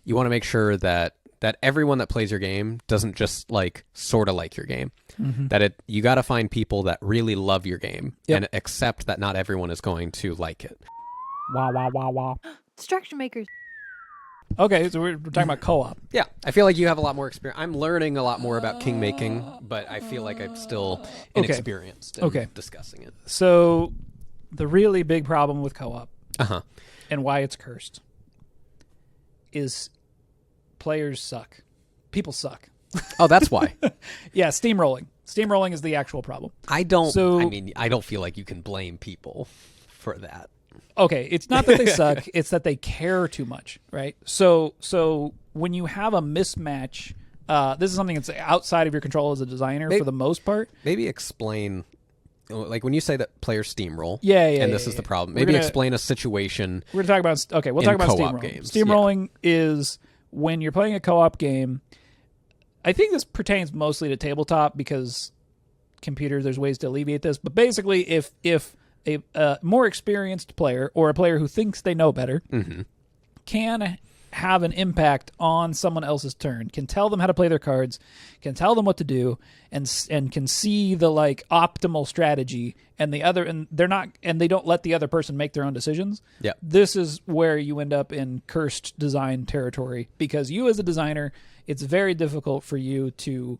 you want to make sure that everyone that plays your game doesn't just like sort of like your game. That you got to find people that really love your game and accept that not everyone is going to like it. Wah, wah, wah, wah. Distraction makers. Okay, so we're talking about co-op. Yeah, I feel like you have a lot more experience. I'm learning a lot more about king making, but I feel like I'm still inexperienced in discussing it. So the really big problem with co-op and why it's cursed is players suck. People suck. Oh, that's why. Yeah, steamrolling. Steamrolling is the actual problem. I don't feel like you can blame people for that. Okay, it's not that they suck, it's that they care too much, right? So when you have a mismatch, this is something that's outside of your control as a designer for the most part. Maybe explain, like when you say that players steamroll, and this is the problem. Maybe explain a situation. We're going to talk about, we'll talk about steamrolling. Games. Steamrolling is when you're playing a co-op game. I think this pertains mostly to tabletop because computer, there's ways to alleviate this. But basically, if a more experienced player or a player who thinks they know better can have an impact on someone else's turn, can tell them how to play their cards, can tell them what to do, and can see the like optimal strategy, and they don't let the other person make their own decisions. Yeah. This is where you end up in cursed design territory, because you as a designer, it's very difficult for you to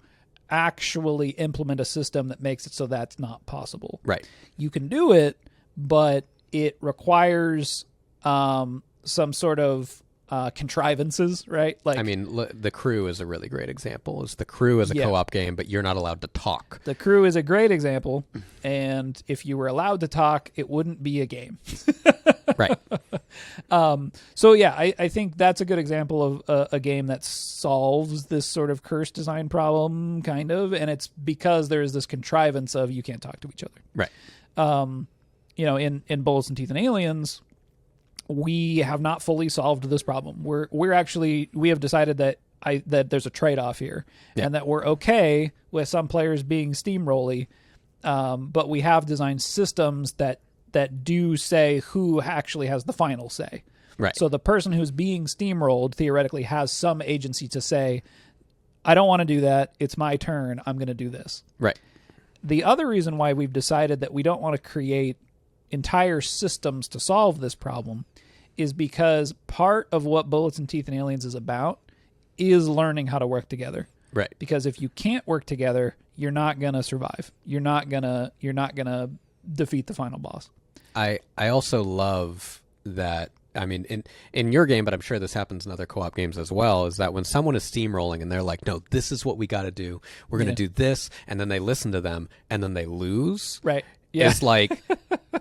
actually implement a system that makes it so that's not possible. Right. You can do it, but it requires some sort of contrivances, right? Like, I mean, The Crew is a really great example. The Crew is a co-op game, but you're not allowed to talk. The Crew is a great example, and if you were allowed to talk, it wouldn't be a game. Right. So yeah, I think that's a good example of a game that solves this sort of cursed design problem, kind of, and it's because there is this contrivance of you can't talk to each other. Right. In Bullets and Teeth and Aliens, we have not fully solved this problem. We have decided that there's a trade-off here, and that we're okay with some players being steamrolly, but we have designed systems that do say who actually has the final say. Right. So the person who's being steamrolled theoretically has some agency to say, I don't want to do that. It's my turn. I'm going to do this. Right. The other reason why we've decided that we don't want to create entire systems to solve this problem is because part of what Bullets and Teeth and Aliens is about is learning how to work together. Right. Because if you can't work together, you're not going to survive. You're not going to defeat the final boss. I also love that. I mean, in your game, but I'm sure this happens in other co-op games as well, is that when someone is steamrolling and they're like, no, this is what we got to do. We're going to do this. And then they listen to them and then they lose. Right. Yeah. It's like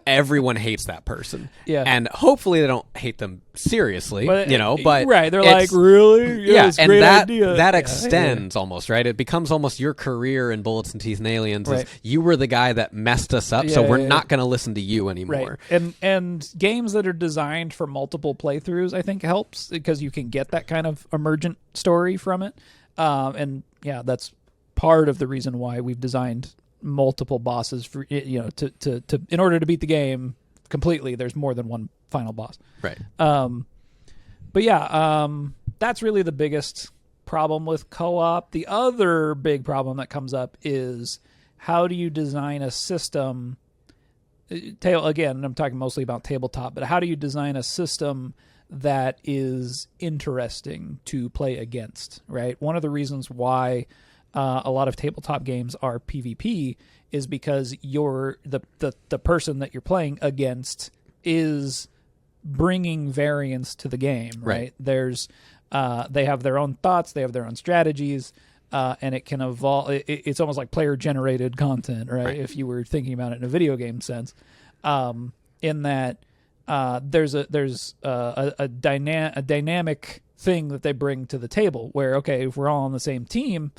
everyone hates that person. Yeah. And hopefully they don't hate them seriously, but right. They're like, really? Yeah. It's a And great that idea. extends almost, right? It becomes almost your career in Bullets and Teeth and Aliens. Right. Is you were the guy that messed us up. So we're not going to listen to you anymore. Right. And games that are designed for multiple playthroughs, I think helps because you can get that kind of emergent story from it. And yeah, that's part of the reason why we've designed multiple bosses for to in order to beat the game completely. There's more than one final boss, right? But yeah, that's really the biggest problem with co-op. The other big problem that comes up is how do you design a system? Again, I'm talking mostly about tabletop, but how do you design a system that is interesting to play against? Right. One of the reasons why a lot of tabletop games are PvP is because the person that you're playing against is bringing variance to the game, right? There's they have their own thoughts, they have their own strategies, and it can evolve. It's almost like player generated content, right? If you were thinking about it in a video game sense, in that there's a dynamic thing that they bring to the table where, okay, if we're all on the same team,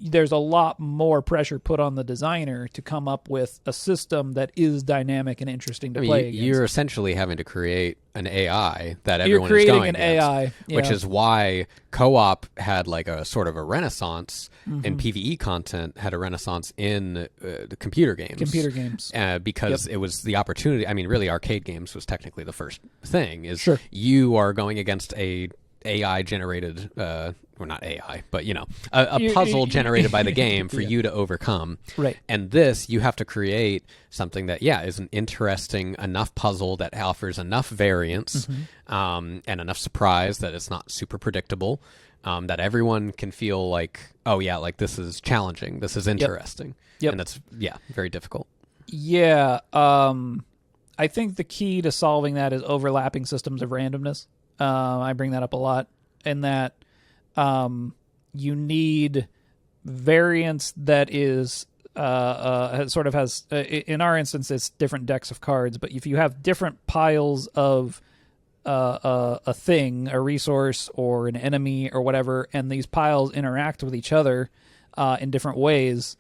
there's a lot more pressure put on the designer to come up with a system that is dynamic and interesting to play against. You're essentially having to create an AI that everyone is going against. You're creating an AI. Which is why co-op had like a sort of a renaissance, and PvE content had a renaissance in the computer games. Because it was the opportunity. I mean, really, arcade games was technically the first thing. You are going against a AI generated, or not AI, but a puzzle generated by the game for you to overcome. Right. And this, you have to create something that, is an interesting enough puzzle that offers enough variance and enough surprise that it's not super predictable, that everyone can feel like, oh yeah, like this is challenging, this is interesting. Yep. And that's, very difficult. Yeah. I think the key to solving that is overlapping systems of randomness. I bring that up a lot, in that you need variance that is sort of has, in our instance, it's different decks of cards, but if you have different piles of a thing, a resource, or an enemy, or whatever, and these piles interact with each other in different ways,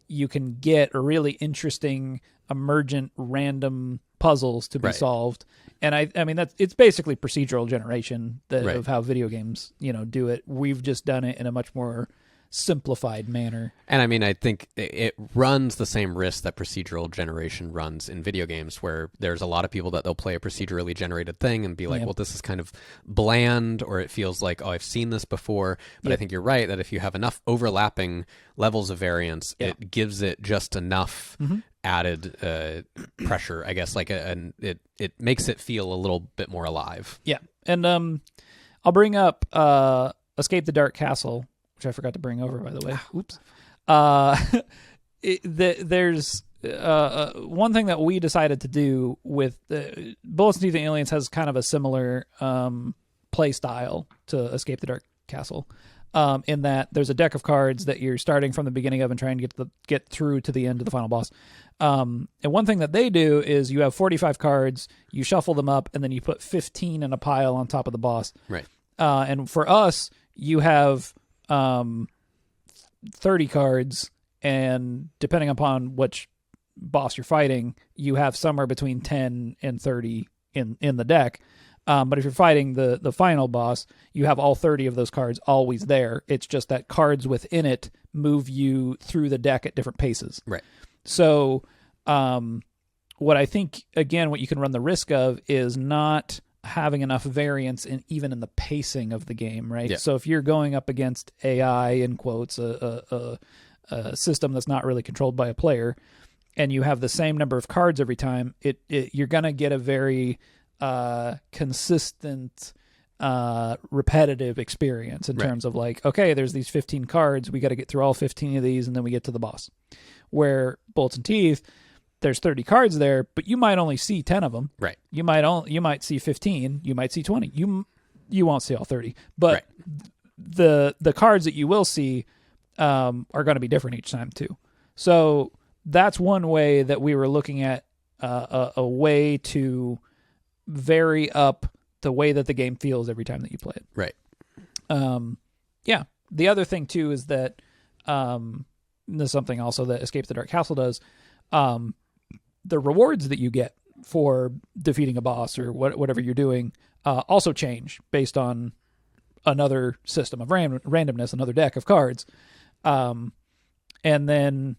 you can get a really interesting, emergent, random puzzles to be solved. And I mean, it's basically procedural generation of how video games, do it. We've just done it in a much more simplified manner. And I mean, I think it runs the same risk that procedural generation runs in video games, where there's a lot of people that they'll play a procedurally generated thing and be like, well, this is kind of bland, or it feels like, oh, I've seen this before. But I think you're right that if you have enough overlapping levels of variance, it gives it just enough added pressure, I guess, like it makes it feel a little bit more alive. Yeah. And I'll bring up Escape the Dark Castle, which I forgot to bring over, by the way. Oops. There's one thing that we decided to do with Bullets and Teeth and Aliens has kind of a similar play style to Escape the Dark Castle, in that there's a deck of cards that you're starting from the beginning of and trying to get through to the end of the final boss. And one thing that they do is you have 45 cards, you shuffle them up, and then you put 15 in a pile on top of the boss. Right. And for us, you have 30 cards, and depending upon which boss you're fighting, you have somewhere between 10 and 30 in the deck. But if you're fighting the final boss, you have all 30 of those cards always there. It's just that cards within it move you through the deck at different paces. Right. So what I think, again, what you can run the risk of is not having enough variance even in the pacing of the game, right? Yeah. So if you're going up against AI, in quotes, a system that's not really controlled by a player, and you have the same number of cards every time, you're going to get a very consistent, repetitive experience in terms of like, okay, there's these 15 cards, we got to get through all 15 of these, and then we get to the boss. Where Bullets and Teeth, there's 30 cards there, but you might only see 10 of them. Right. You might see 15. You might see 20. You won't see all 30. But the cards that you will see are going to be different each time too. So that's one way that we were looking at a way to vary up the way that the game feels every time that you play it. Right. Yeah. The other thing too is that this is something also that Escape the Dark Castle does. The rewards that you get for defeating a boss or whatever you're doing also change based on another system of randomness, another deck of cards. And then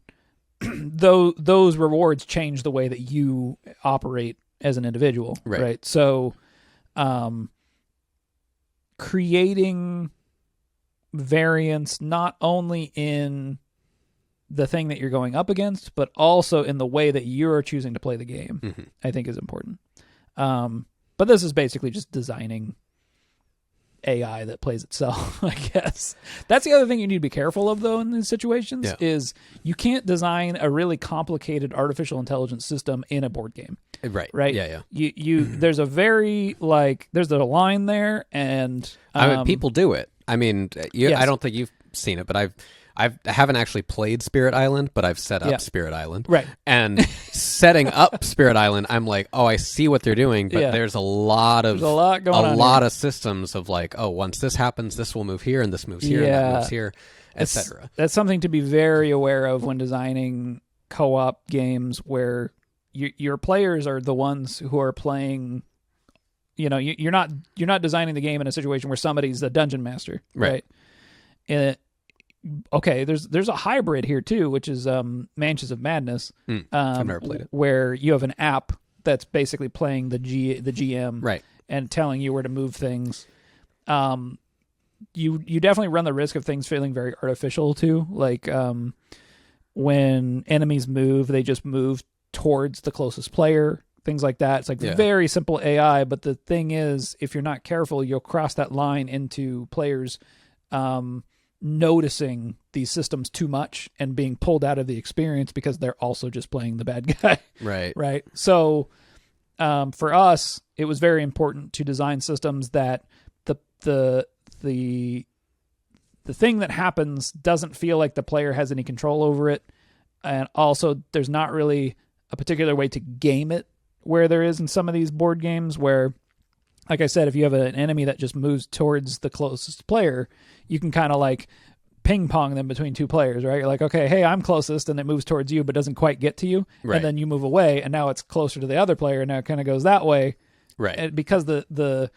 those rewards change the way that you operate as an individual, right? So creating variance not only in the thing that you're going up against, but also in the way that you're choosing to play the game, I think is important. But this is basically just designing AI that plays itself, I guess. That's the other thing you need to be careful of, though, in these situations, is you can't design a really complicated artificial intelligence system in a board game. Right. Yeah. You there's a very, there's a line there, and... I mean, people do it. I mean, I don't think you've seen it, but I haven't actually played Spirit Island, but I've set up Spirit Island. Right. And setting up Spirit Island, I'm like, oh, I see what they're doing, but there's a lot of systems of like, oh, once this happens, this will move here, and this moves here, and that moves here, etc. That's something to be very aware of when designing co-op games, where your players are the ones who are playing. You're not designing the game in a situation where somebody's the dungeon master, right? Okay, there's a hybrid here too, which is Mansions of Madness. I've never played it. Where you have an app that's basically playing the GM, right, and telling you where to move things. you definitely run the risk of things feeling very artificial too. Like when enemies move, they just move towards the closest player. Things like that. It's like very simple AI, but the thing is, if you're not careful, you'll cross that line into players noticing these systems too much and being pulled out of the experience because they're also just playing the bad guy. Right. Right. So for us, it was very important to design systems that the thing that happens doesn't feel like the player has any control over it. And also there's not really a particular way to game it where there is in some of these board games where, like I said, if you have an enemy that just moves towards the closest player, you can kind of like ping pong them between two players, right? You're like, okay, hey, I'm closest, and it moves towards you, but doesn't quite get to you. Right. And then you move away, and now it's closer to the other player, and now it kind of goes that way. Right. And because the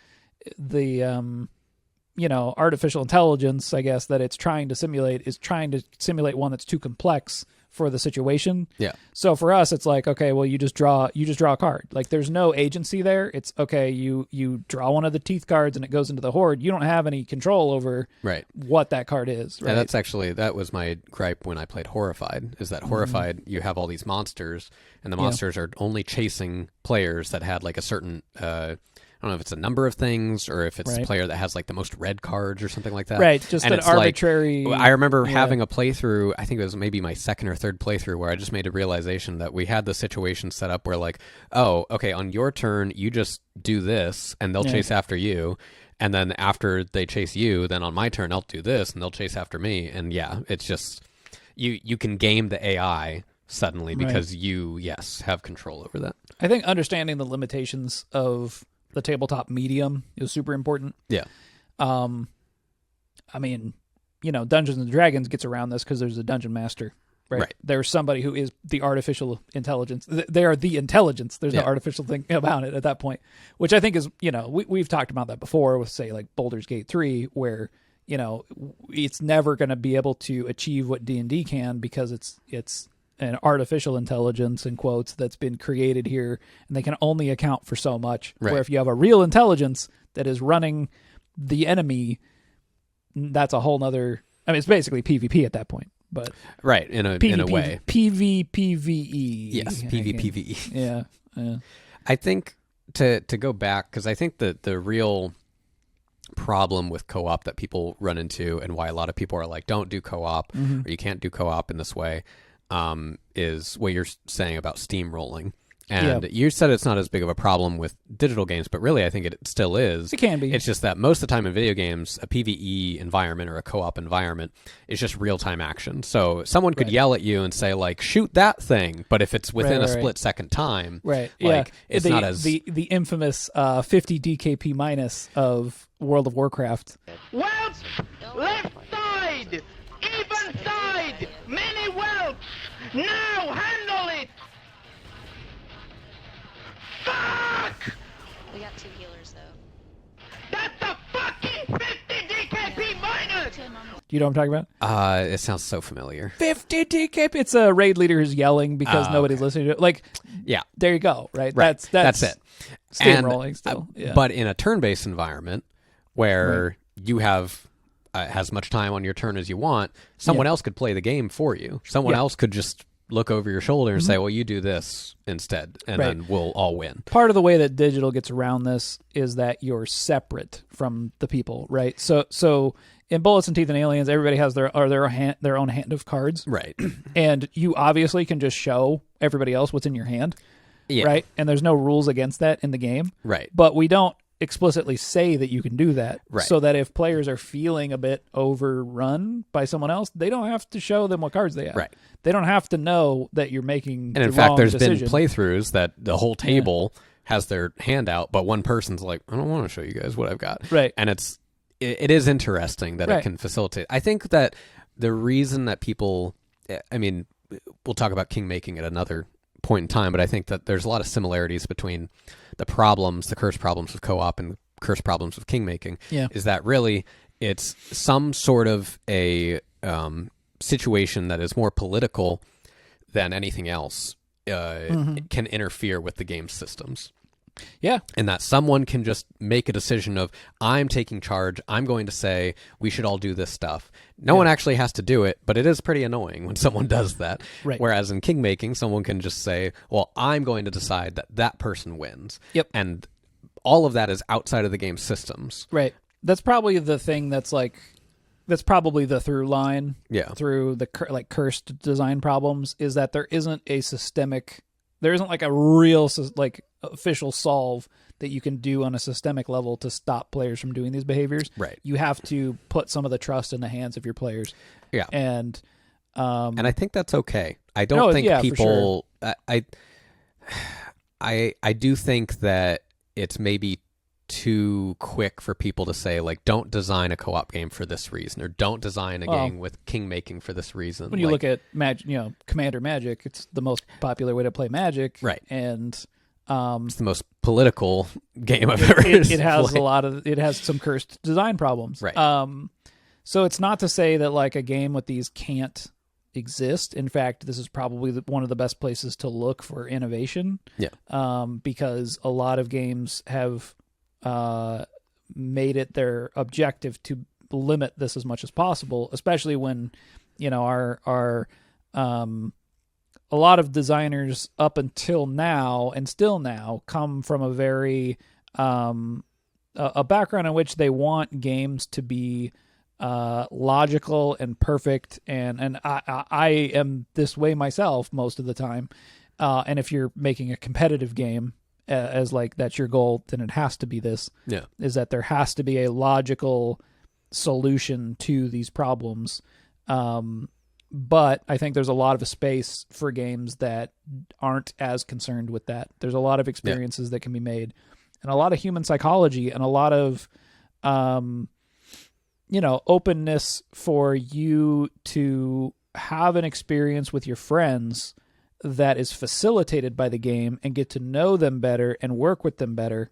artificial intelligence, I guess, that it's trying to simulate is trying to simulate one that's too complex for the situation. Yeah. So for us, it's like, okay, well, you just draw a card. Like there's no agency there. It's okay. You draw one of the teeth cards and it goes into the horde. You don't have any control over what that card is. Right. Yeah, that was my gripe when I played Horrified, is that Horrified, you have all these monsters and the monsters are only chasing players that had like a certain, I don't know if it's a number of things or if it's the player that has like the most red cards or something like that. Right, just an arbitrary... Like, I remember having a playthrough, I think it was maybe my second or third playthrough, where I just made a realization that we had the situation set up where like, oh, okay, on your turn, you just do this and they'll chase after you. And then after they chase you, then on my turn, I'll do this and they'll chase after me. And yeah, it's just, you can game the AI suddenly because you, have control over that. I think understanding the limitations of the tabletop medium is super important. Yeah. I mean, Dungeons and Dragons gets around this because there's a dungeon master, right? There's somebody who is the artificial intelligence. They are the intelligence. There's no artificial thing about it at that point, which I think is, we've talked about that before with, say, like Baldur's Gate 3, where, it's never going to be able to achieve what D&D can because it's an artificial intelligence, in quotes, that's been created here, and they can only account for so much. Right. Where if you have a real intelligence that is running the enemy, that's a whole nother... I mean, it's basically PvP at that point, but... Right, in a way. PvPvE. Yes, PvPvE. Yeah. I think, to go back, because I think that the real problem with co-op that people run into, and why a lot of people are like, don't do co-op, or you can't do co-op in this way, is what you're saying about steamrolling. And you said it's not as big of a problem with digital games, but really I think it still is. It can be. It's just that most of the time in video games, a PvE environment or a co-op environment is just real-time action. So someone could yell at you and say, like, shoot that thing, but if it's within a split-second time, it's not as... The infamous 50 DKP minus of World of Warcraft. Welps! Left side! Even side! Many welps! Now handle it! Fuck! We got 2 healers though. That's a fucking 50 DKP minus! Do you know what I'm talking about? It sounds so familiar. 50 DKP. It's a raid leader who's yelling because nobody's listening to it. Like, there you go. Right. That's it. Steamrolling still. But in a turn-based environment where you have as much time on your turn as you want, someone else could play the game for you. Someone else could just look over your shoulder and say, well, you do this instead, and then we'll all win. Part of the way that digital gets around this is that you're separate from the people, right? So in Bullets and Teeth and Aliens, everybody has their own hand of cards. Right. And you obviously can just show everybody else what's in your hand. Yeah. Right? And there's no rules against that in the game. Right. But we don't explicitly say that you can do that, right, so that if players are feeling a bit overrun by someone else, they don't have to show them what cards they have. Right. They don't have to know that you're making and in fact there's been playthroughs that the whole table has their hand out, but one person's like, I don't want to show you guys what I've got. Right. And it is interesting that it can facilitate. I think that the reason that people, I mean, we'll talk about kingmaking at another point in time, but I think that there's a lot of similarities between the cursed problems of co-op and the cursed problems of kingmaking. Is that really it's some sort of a situation that is more political than anything else can interfere with the game systems. Yeah. And that someone can just make a decision of, I'm taking charge. I'm going to say we should all do this stuff. No one actually has to do it, but it is pretty annoying when someone does that. Right. Whereas in kingmaking, someone can just say, well, I'm going to decide that that person wins. Yep. And all of that is outside of the game's systems. Right. That's probably the thing that's probably the through line through the cursed design problems, is that there isn't like a real like official solve that you can do on a systemic level to stop players from doing these behaviors. Right. You have to put some of the trust in the hands of your players. Yeah. And I think that's okay. I don't think people, for sure. I do think that it's maybe too quick for people to say, like, don't design a co-op game for this reason, or don't design a game with kingmaking for this reason. When you look at Commander Magic, it's the most popular way to play Magic, right? And it's the most political game I've ever. It has played. It has some cursed design problems, right? So it's not to say that like a game with these can't exist. In fact, this is probably one of the best places to look for innovation. Yeah. Because a lot of games have made it their objective to limit this as much as possible, especially when, our a lot of designers up until now and still now come from a very a background in which they want games to be logical and perfect, and I am this way myself most of the time, and if you're making a competitive game as like that's your goal, then it has to be this. Yeah. Is that there has to be a logical solution to these problems. But I think there's a lot of space for games that aren't as concerned with that. There's a lot of experiences that can be made, and a lot of human psychology, and a lot of openness for you to have an experience with your friends that is facilitated by the game and get to know them better and work with them better.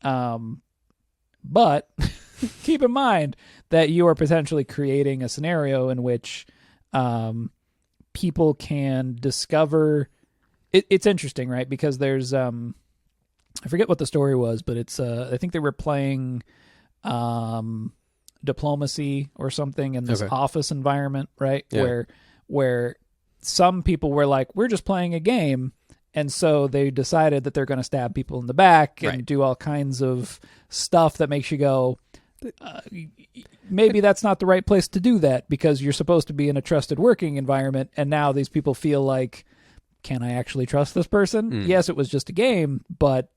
But keep in mind that you are potentially creating a scenario in which people can discover. It's interesting, right? Because there's, I forget what the story was, but it's, I think they were playing diplomacy or something in this office environment, right? Yeah. Where some people were like, we're just playing a game. And so they decided that they're going to stab people in the back and do all kinds of stuff that makes you go, maybe that's not the right place to do that, because you're supposed to be in a trusted working environment. And now these people feel like, can I actually trust this person? Yes, it was just a game, but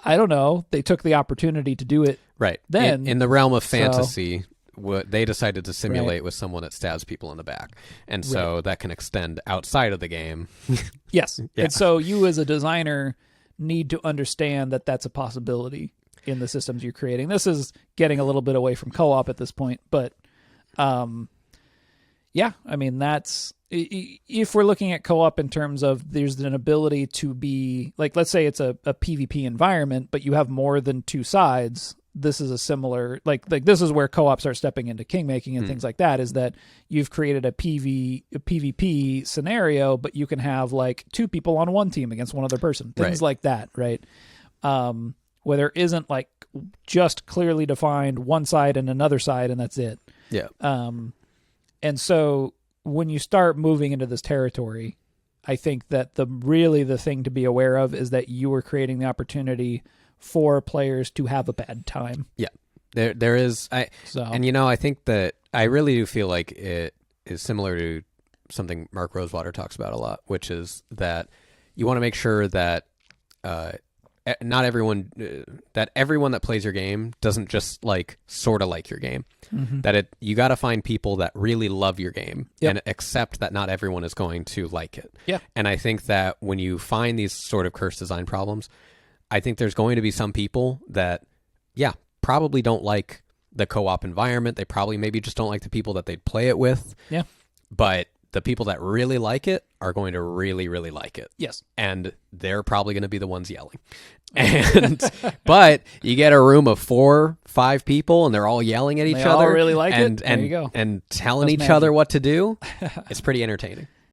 I don't know. They took the opportunity to do it. Right. Then in the realm of fantasy, they decided to simulate with someone that stabs people in the back. And so that can extend outside of the game. Yes. Yeah. And so you as a designer need to understand that that's a possibility in the systems you're creating. This is getting a little bit away from co-op at this point, but yeah, I mean, that's, if we're looking at co-op in terms of there's an ability to be, like, let's say it's a PvP environment, but you have more than two sides. This is a similar, like this is where co-op starts stepping into kingmaking and things like that, is that you've created a PvP scenario, but you can have like two people on one team against one other person, things like that, right? Where there isn't like just clearly defined one side and another side, and that's it. Yeah. And so when you start moving into this territory, I think that the thing to be aware of is that you are creating the opportunity for players to have a bad time. Yeah, there is. I think that I really do feel like it is similar to something Mark Rosewater talks about a lot, which is that you want to make sure that not everyone, that everyone that plays your game doesn't just like sort of like your game. Mm-hmm. That you got to find people that really love your game and accept that not everyone is going to like it. Yeah. And I think that when you find these sort of curse design problems, I think there's going to be some people that, probably don't like the co-op environment. They probably maybe just don't like the people that they'd play it with. Yeah. But the people that really like it are going to really, really like it. Yes. And they're probably going to be the ones yelling. But you get a room of 4-5 people and they're all yelling at each other. All really like and, it. There you go. And telling each other what to do. It's pretty entertaining.